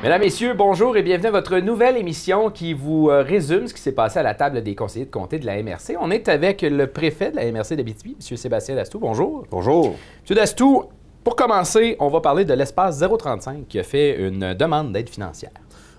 Mesdames, Messieurs, bonjour et bienvenue à votre nouvelle émission qui vous résume ce qui s'est passé à la table des conseillers de comté de la MRC. On est avec le préfet de la MRC d'Abitibi, M. Sébastien Dastou. Bonjour. Bonjour. M. Dastou, pour commencer, on va parler de l'espace 035 qui a fait une demande d'aide financière.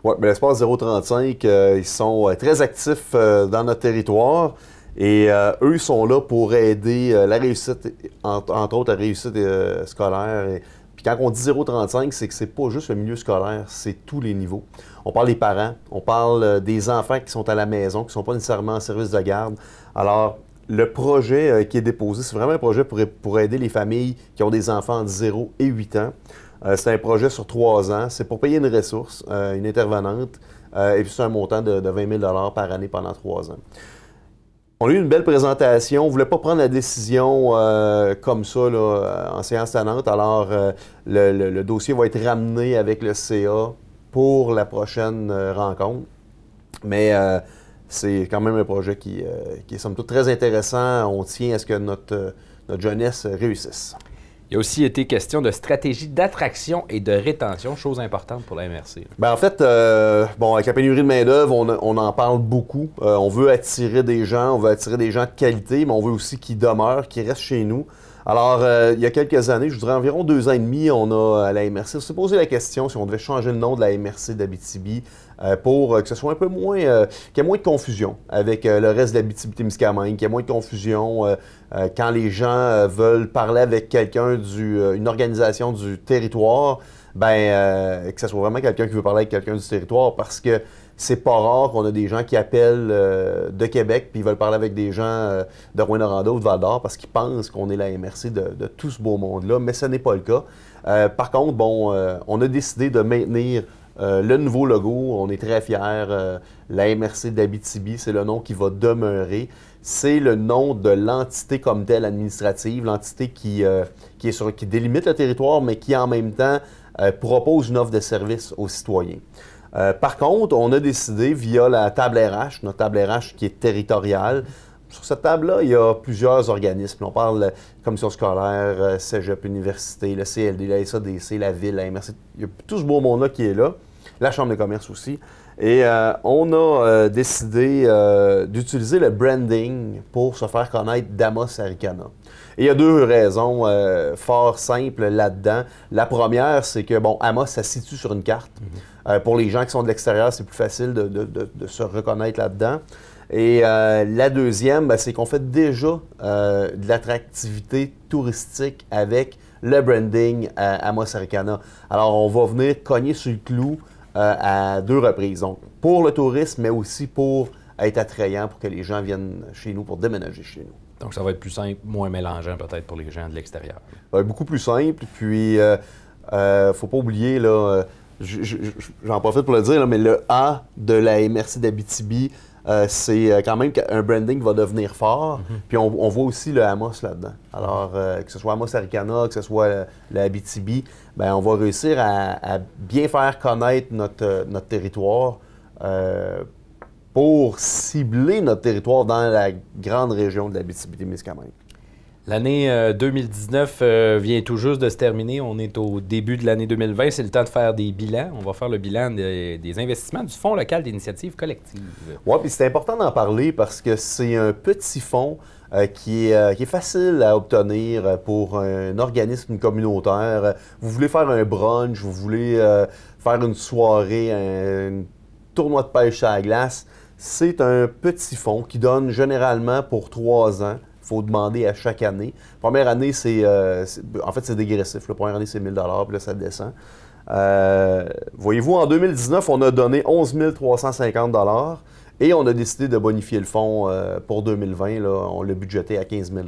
Oui, mais l'espace 035, ils sont très actifs dans notre territoire et eux, ils sont là pour aider la réussite, entre autres la réussite scolaire. Puis quand on dit 035, c'est que c'est pas juste le milieu scolaire, c'est tous les niveaux. On parle des parents, on parle des enfants qui sont à la maison, qui ne sont pas nécessairement en service de garde. Alors, le projet qui est déposé, c'est vraiment un projet pour aider les familles qui ont des enfants entre 0 et 8 ans. C'est un projet sur 3 ans. C'est pour payer une ressource, une intervenante, et puis c'est un montant de 20 000 par année pendant 3 ans. On a eu une belle présentation. On ne voulait pas prendre la décision comme ça là, en séance tenante. Alors, le dossier va être ramené avec le CA pour la prochaine rencontre. Mais c'est quand même un projet qui est somme toute très intéressant. On tient à ce que notre jeunesse réussisse. Il y a aussi été question de stratégie d'attraction et de rétention, chose importante pour la MRC. Bien, en fait, avec la pénurie de main-d'œuvre, on en parle beaucoup. On veut attirer des gens, de qualité, mais on veut aussi qu'ils demeurent, qu'ils restent chez nous. Alors, il y a quelques années, je dirais environ 2 ans et demi, on a à la MRC, on s'est posé la question si on devait changer le nom de la MRC d'Abitibi pour que ce soit un peu moins, qu'il y ait moins de confusion avec le reste de l'Abitibi-Témiscamingue, qu'il y ait moins de confusion quand les gens veulent parler avec quelqu'un une organisation du territoire, que ce soit vraiment quelqu'un qui veut parler avec quelqu'un du territoire parce que c'est pas rare qu'on a des gens qui appellent de Québec puis ils veulent parler avec des gens de Rouyn-Noranda ou de Val-d'Or parce qu'ils pensent qu'on est la MRC de tout ce beau monde-là, mais ce n'est pas le cas. Par contre, on a décidé de maintenir le nouveau logo. On est très fiers. La MRC d'Abitibi, c'est le nom qui va demeurer. C'est le nom de l'entité comme telle administrative, l'entité qui délimite le territoire, mais qui en même temps propose une offre de service aux citoyens. Par contre, on a décidé via la table RH, notre table RH qui est territoriale. Sur cette table-là, il y a plusieurs organismes. On parle de la commission scolaire, Cégep, Université, le CLD, la SADC, la Ville, la MRC. Il y a tout ce beau monde-là qui est là. La Chambre de commerce aussi. Et on a décidé d'utiliser le branding pour se faire connaître d'Amos Arikana. Et il y a 2 raisons fort simples là-dedans. La première, c'est que, Amos, ça se situe sur une carte. Pour les gens qui sont de l'extérieur, c'est plus facile de se reconnaître là-dedans. Et la deuxième, c'est qu'on fait déjà de l'attractivité touristique avec le branding Amos Arikana. Alors, on va venir cogner sur le clou à 2 reprises. Donc, pour le tourisme, mais aussi pour être attrayant, pour que les gens viennent chez nous, pour déménager chez nous. Donc, ça va être plus simple, moins mélangeant peut-être pour les gens de l'extérieur. Beaucoup plus simple. Puis, faut pas oublier, là, j'en profite pour le dire, là, mais le A de la MRC d'Abitibi, c'est quand même un branding qui va devenir fort. Puis on voit aussi le Amos là-dedans. Alors, que ce soit Amos Arikana, que ce soit l'Abitibi, on va réussir à bien faire connaître notre territoire pour cibler notre territoire dans la grande région de l'Abitibi-Témiscamingue. L'année 2019 vient tout juste de se terminer. On est au début de l'année 2020. C'est le temps de faire des bilans. On va faire le bilan des investissements du Fonds local d'initiative collective. Oui, puis c'est important d'en parler parce que c'est un petit fonds qui est facile à obtenir pour un organisme communautaire. Vous voulez faire un brunch, vous voulez faire une soirée, un tournoi de pêche à la glace. C'est un petit fonds qui donne généralement pour 3 ans. Il faut demander à chaque année. Première année, c'est dégressif. La première année, c'est 1 000 puis là, ça descend. Voyez-vous, en 2019, on a donné 11 350 et on a décidé de bonifier le fonds pour 2020. Là, on l'a budgété à 15 000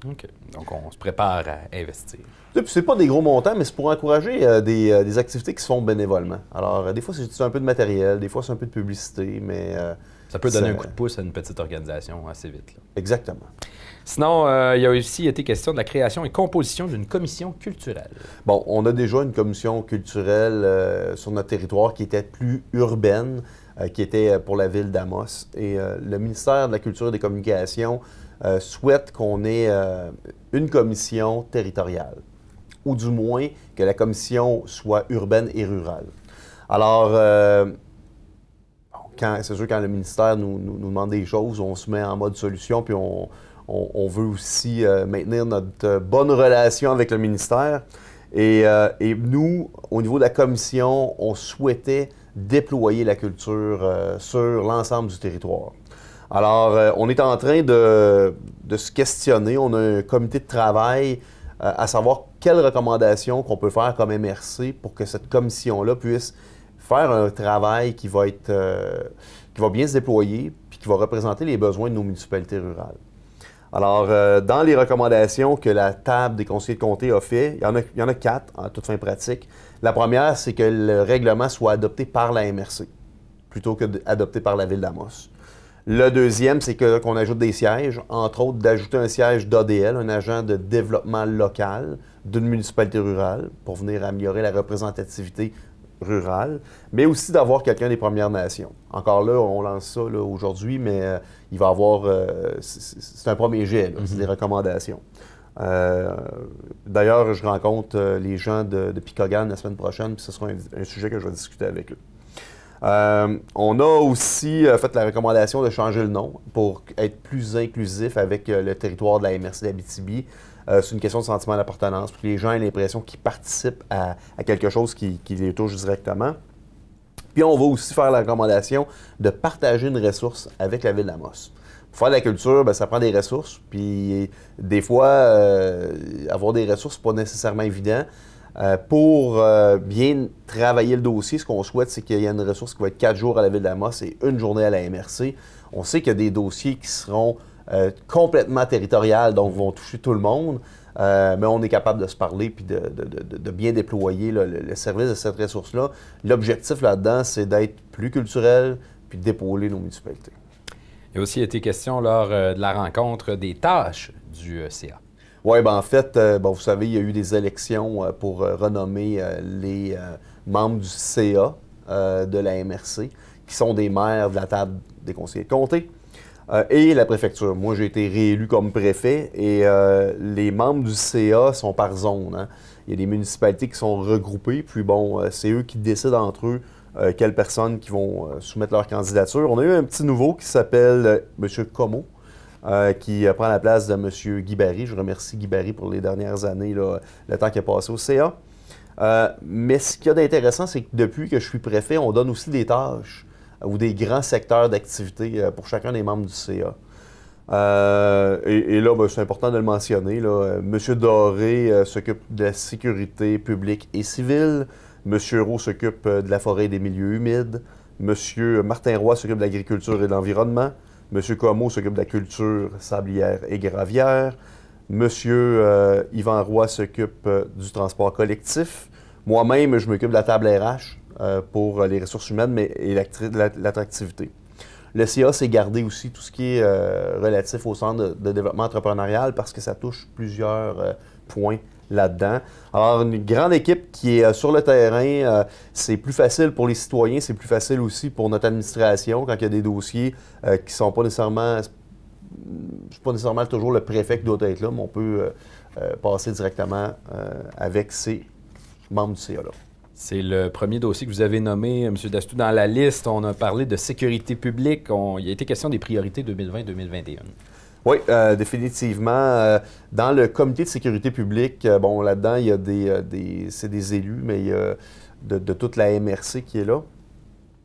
OK. Donc, on se prépare à investir. C'est pas des gros montants, mais c'est pour encourager des activités qui se font bénévolement. Alors, des fois, c'est un peu de matériel, des fois, c'est un peu de publicité, mais... ça peut donner un coup de pouce à une petite organisation assez vite. Là. Exactement. Sinon, il y a aussi été question de la création et composition d'une commission culturelle. Bon, on a déjà une commission culturelle sur notre territoire qui était plus urbaine, qui était pour la ville d'Amos. Et le ministère de la Culture et des Communications souhaite qu'on ait une commission territoriale, ou du moins que la commission soit urbaine et rurale. Alors, c'est sûr, quand le ministère nous demande des choses, on se met en mode solution, puis on veut aussi maintenir notre bonne relation avec le ministère. Et nous, au niveau de la commission, on souhaitait déployer la culture sur l'ensemble du territoire. Alors, on est en train de se questionner. On a un comité de travail à savoir quelles recommandations qu'on peut faire comme MRC pour que cette commission-là puisse faire un travail qui va bien se déployer puis qui va représenter les besoins de nos municipalités rurales. Alors, dans les recommandations que la table des conseillers de comté a fait, il y en a 4, en toute fin pratique. La première, c'est que le règlement soit adopté par la MRC, plutôt que adopté par la Ville d'Amos. Le deuxième, c'est qu'on ajoute des sièges, entre autres d'ajouter un siège d'ADL, un agent de développement local d'une municipalité rurale, pour venir améliorer la représentativité rurale, mais aussi d'avoir quelqu'un des Premières Nations. Encore là, on lance ça aujourd'hui, mais il va y avoir... c'est un premier jet, c'est des recommandations. D'ailleurs, je rencontre les gens de Picogan la semaine prochaine, puis ce sera un sujet que je vais discuter avec eux. On a aussi fait la recommandation de changer le nom pour être plus inclusif avec le territoire de la MRC d'Abitibi. C'est une question de sentiment d'appartenance, pour que les gens aient l'impression qu'ils participent à quelque chose qui les touche directement. Puis on va aussi faire la recommandation de partager une ressource avec la Ville d'Amos. Pour faire de la culture, bien, ça prend des ressources, puis des fois, avoir des ressources, c'est pas nécessairement évident. Pour bien travailler le dossier, ce qu'on souhaite, c'est qu'il y ait une ressource qui va être 4 jours à la Ville d'Amos et 1 journée à la MRC. On sait qu'il y a des dossiers qui seront complètement territoriaux, donc vont toucher tout le monde, mais on est capable de se parler puis de bien déployer le service de cette ressource-là. L'objectif là-dedans, c'est d'être plus culturel puis d'épauler nos municipalités. Il y a aussi été question lors de la rencontre des tâches du CA. Oui, bien en fait, vous savez, il y a eu des élections pour renommer les membres du CA de la MRC, qui sont des maires de la table des conseillers de comté, et la préfecture. Moi, j'ai été réélu comme préfet, et les membres du CA sont par zone, hein. Il y a des municipalités qui sont regroupées, puis bon, c'est eux qui décident entre eux quelles personnes qui vont soumettre leur candidature. On a eu un petit nouveau qui s'appelle M. Comeau, qui prend la place de M. Guy Barry. Je remercie Guy Barry pour les dernières années, là, le temps qu'il a passé au CA. Mais ce qu'il y a d'intéressant, c'est que depuis que je suis préfet, on donne aussi des tâches ou des grands secteurs d'activité pour chacun des membres du CA. Et là, ben, c'est important de le mentionner. Là, M. Doré s'occupe de la sécurité publique et civile. M. Roux s'occupe de la forêt et des milieux humides. M. Martin Roy s'occupe de l'agriculture et de l'environnement. M. Comeau s'occupe de la culture sablière et gravière. M. Yvan Roy s'occupe du transport collectif. Moi-même, je m'occupe de la table RH pour les ressources humaines et l'attractivité. Le CA s'est gardé aussi tout ce qui est relatif au centre de développement entrepreneurial parce que ça touche plusieurs points là-dedans. Alors, une grande équipe qui est sur le terrain, c'est plus facile pour les citoyens, c'est plus facile aussi pour notre administration quand il y a des dossiers qui ne sont pas nécessairement... C'est pas nécessairement toujours le préfet qui doit être là, mais on peut passer directement avec ces membres du CA-là. C'est le premier dossier que vous avez nommé, M. Dastou, dans la liste. On a parlé de sécurité publique. Il a été question des priorités 2020-2021. Oui, définitivement. Dans le comité de sécurité publique, bon, là-dedans, il y a c'est des élus, mais il y a de toute la MRC qui est là.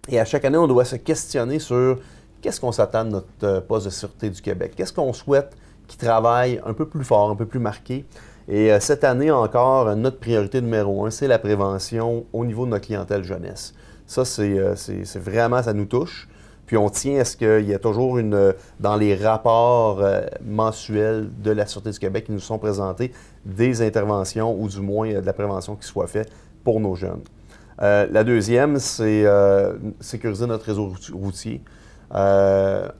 Et à chaque année, on doit se questionner sur qu'est-ce qu'on s'attend de notre poste de sûreté du Québec. Qu'est-ce qu'on souhaite qu'il travaille un peu plus fort, un peu plus marqué. Et cette année encore, notre priorité numéro 1, c'est la prévention au niveau de notre clientèle jeunesse. Ça, c'est vraiment, ça nous touche. Puis on tient à ce qu'il y ait toujours dans les rapports mensuels de la Sûreté du Québec qui nous sont présentés, des interventions ou du moins de la prévention qui soit faite pour nos jeunes. La deuxième, c'est sécuriser notre réseau routier. Pas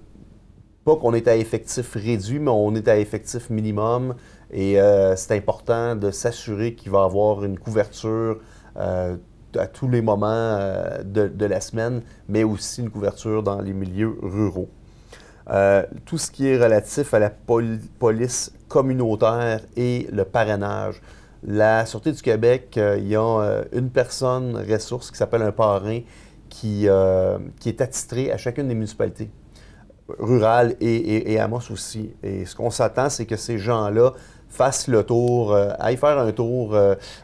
qu'on est à effectif réduit, mais on est à effectif minimum. Et c'est important de s'assurer qu'il va y avoir une couverture à tous les moments de la semaine, mais aussi une couverture dans les milieux ruraux. Tout ce qui est relatif à la police communautaire et le parrainage. la Sûreté du Québec, il y a une personne ressource qui s'appelle un parrain qui est attitré à chacune des municipalités rurales et Amos aussi. Et ce qu'on s'attend, c'est que ces gens-là fassent le tour, aillent faire un tour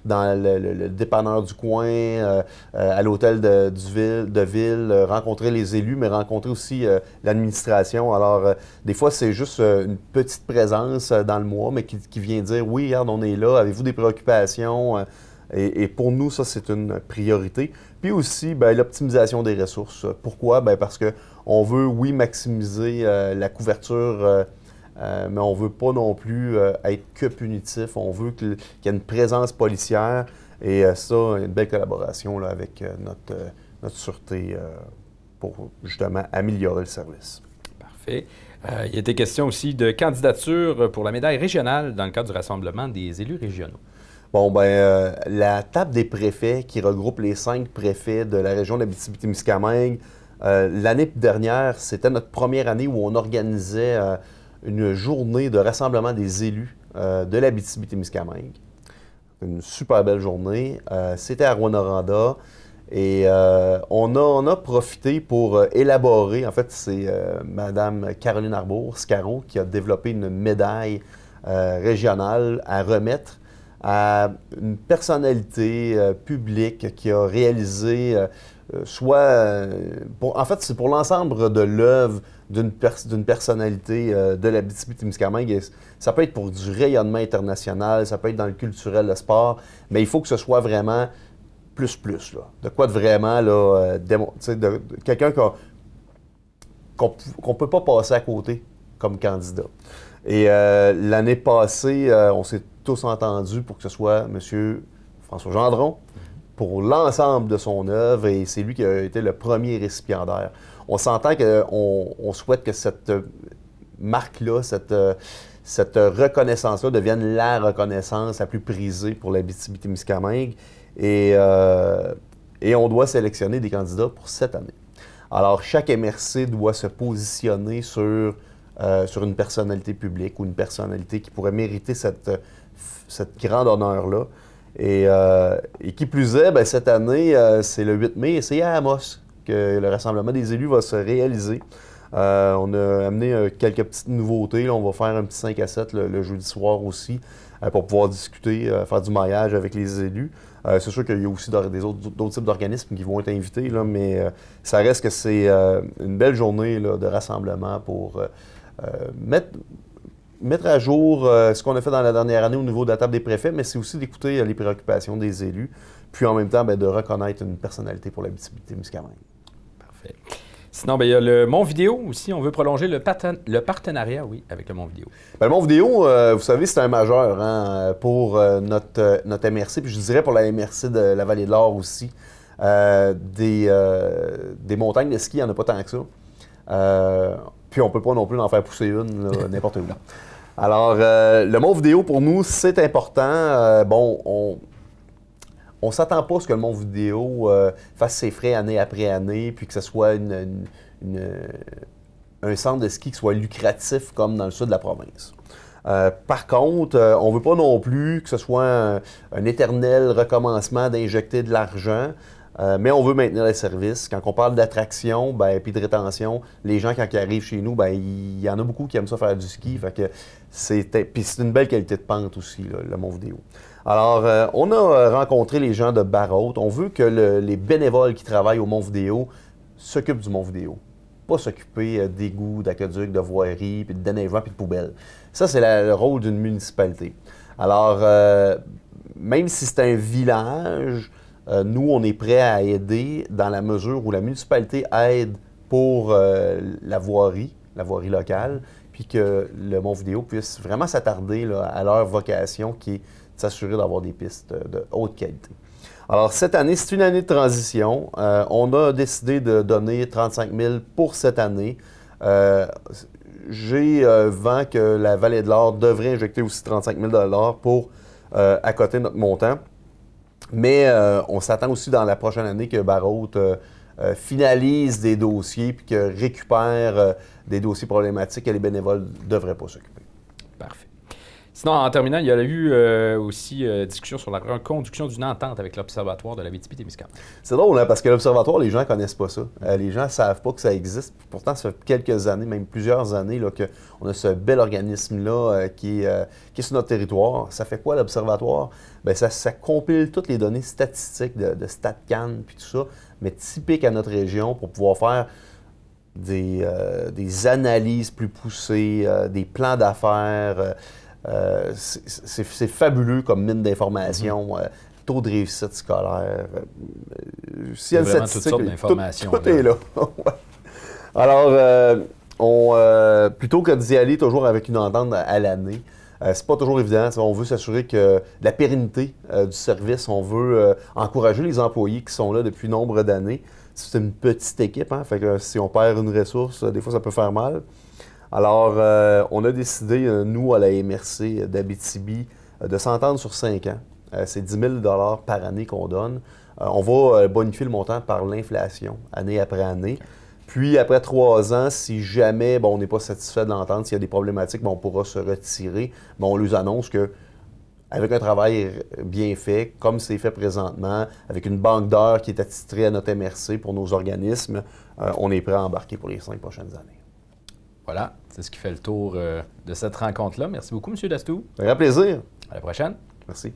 dans le dépanneur du coin, à l'hôtel de ville, rencontrer les élus, mais rencontrer aussi l'administration. Alors, des fois, c'est juste une petite présence dans le mois, mais qui vient dire, oui, regarde, on est là, avez-vous des préoccupations? Et pour nous, ça, c'est une priorité. Puis aussi, bien, l'optimisation des ressources. Pourquoi? Bien, parce qu'on veut, oui, maximiser la couverture, mais on ne veut pas non plus être que punitif. On veut qu'il y ait une présence policière. Et ça, une belle collaboration là, avec notre sûreté pour justement améliorer le service. Parfait. Il y a des questions aussi de candidature pour la médaille régionale dans le cadre du rassemblement des élus régionaux. Bon, ben, la table des préfets qui regroupe les 5 préfets de la région d'Abitibi-Témiscamingue, l'année dernière, c'était notre première année où on organisait une journée de rassemblement des élus de l'Abitibi-Témiscamingue. Une super belle journée. C'était à Rouyn-Noranda et on a profité pour élaborer, en fait, c'est Mme Caroline Arbour-Scaro qui a développé une médaille régionale à remettre à une personnalité publique qui a réalisé en fait, c'est pour l'ensemble de l'œuvre d'une personnalité de l'Abitibi-Témiscamingue. Ça peut être pour du rayonnement international, ça peut être dans le culturel, le sport, mais il faut que ce soit vraiment plus, là. De quoi de vraiment, là, quelqu'un qu'on ne peut pas passer à côté comme candidat. Et l'année passée, on s'est tous entendus pour que ce soit M. François Gendron pour l'ensemble de son œuvre, et c'est lui qui a été le premier récipiendaire. On s'entend qu'on souhaite que cette marque-là, cette reconnaissance-là devienne la reconnaissance la plus prisée pour l'Abitibi-Témiscamingue, et on doit sélectionner des candidats pour cette année. Alors, chaque MRC doit se positionner sur une personnalité publique ou une personnalité qui pourrait mériter cette grande honneur-là. Et qui plus est, bien, cette année, c'est le 8 mai et c'est à Amos que le rassemblement des élus va se réaliser. On a amené quelques petites nouveautés. Là, on va faire un petit 5 à 7 le jeudi soir aussi pour pouvoir discuter, faire du maillage avec les élus. C'est sûr qu'il y a aussi d'autres types d'organismes qui vont être invités, là, mais ça reste que c'est une belle journée là, de rassemblement pour mettre à jour ce qu'on a fait dans la dernière année au niveau de la table des préfets, mais c'est aussi d'écouter les préoccupations des élus, puis en même temps bien, de reconnaître une personnalité pour l'Abitibi-Témiscamingue. Parfait. Sinon, bien, il y a le Mont Vidéo aussi. On veut prolonger le partenariat, oui, avec le Mont Vidéo. Bien, le Mont Vidéo, vous savez, c'est un majeur hein, pour notre MRC, puis je dirais pour la MRC de la Vallée-de-l'Or aussi. Des montagnes de ski, il n'y en a pas tant que ça. Puis on ne peut pas non plus en faire pousser une n'importe où. Alors, le Mont Vidéo, pour nous, c'est important. On ne s'attend pas à ce que le Mont Vidéo fasse ses frais année après année, puis que ce soit un centre de ski qui soit lucratif comme dans le sud de la province. Par contre, on ne veut pas non plus que ce soit un éternel recommencement d'injecter de l'argent. Mais on veut maintenir les services. Quand on parle d'attraction puis de rétention, les gens, quand ils arrivent chez nous, il y en a beaucoup qui aiment ça faire du ski. Puis c'est une belle qualité de pente aussi, là, le Mont Vidéo. Alors, on a rencontré les gens de Barrault. On veut que les bénévoles qui travaillent au Mont Vidéo s'occupent du Mont Vidéo. Pas s'occuper d'égouts, d'aqueducs, de voiries, puis de déneigement, puis de poubelles. Ça, c'est le rôle d'une municipalité. Alors, même si c'est un village, nous, on est prêt à aider dans la mesure où la municipalité aide pour la voirie locale, puis que le Mont Vidéo puisse vraiment s'attarder à leur vocation qui est de s'assurer d'avoir des pistes de haute qualité. Alors, cette année, c'est une année de transition. On a décidé de donner 35 000 pour cette année. J'ai vent que la Vallée-de-l'Or devrait injecter aussi 35 000 pour accoter notre montant. Mais on s'attend aussi dans la prochaine année que Barrault finalise des dossiers puis que récupère des dossiers problématiques que les bénévoles ne devraient pas s'occuper. Parfait. Sinon, en terminant, il y a eu aussi discussion sur la reconduction d'une entente avec l'Observatoire de l'Abitibi-Témiscamingue. C'est drôle, hein, parce que l'Observatoire, les gens ne connaissent pas ça. Les gens ne savent pas que ça existe. Pourtant, ça fait quelques années, même plusieurs années, qu'on a ce bel organisme-là qui est sur notre territoire. Ça fait quoi, l'Observatoire? Bien, ça compile toutes les données statistiques de StatCan puis tout ça, mais typiques à notre région pour pouvoir faire des analyses plus poussées, des plans d'affaires. C'est fabuleux comme mine d'informations. Taux de réussite scolaire. S'il y a une vraiment statistique, toutes sortes d'informations. Tout est là. Alors, plutôt que d'y aller toujours avec une entente à l'année, c'est pas toujours évident. On veut s'assurer que de la pérennité du service, on veut encourager les employés qui sont là depuis nombre d'années. C'est une petite équipe, hein, fait que si on perd une ressource, des fois ça peut faire mal. Alors, on a décidé, nous, à la MRC d'Abitibi, de s'entendre sur 5 ans. C'est 10 000 $ par année qu'on donne. On va bonifier le montant par l'inflation, année après année. Puis, après 3 ans, si jamais on n'est pas satisfait de l'entente, s'il y a des problématiques, on pourra se retirer. Mais on lui annonce que avec un travail bien fait, comme c'est fait présentement, avec une banque d'heures qui est attitrée à notre MRC pour nos organismes, on est prêt à embarquer pour les 5 prochaines années. Voilà, c'est ce qui fait le tour de cette rencontre-là. Merci beaucoup, M. Dastou. Un grand plaisir. À la prochaine. Merci.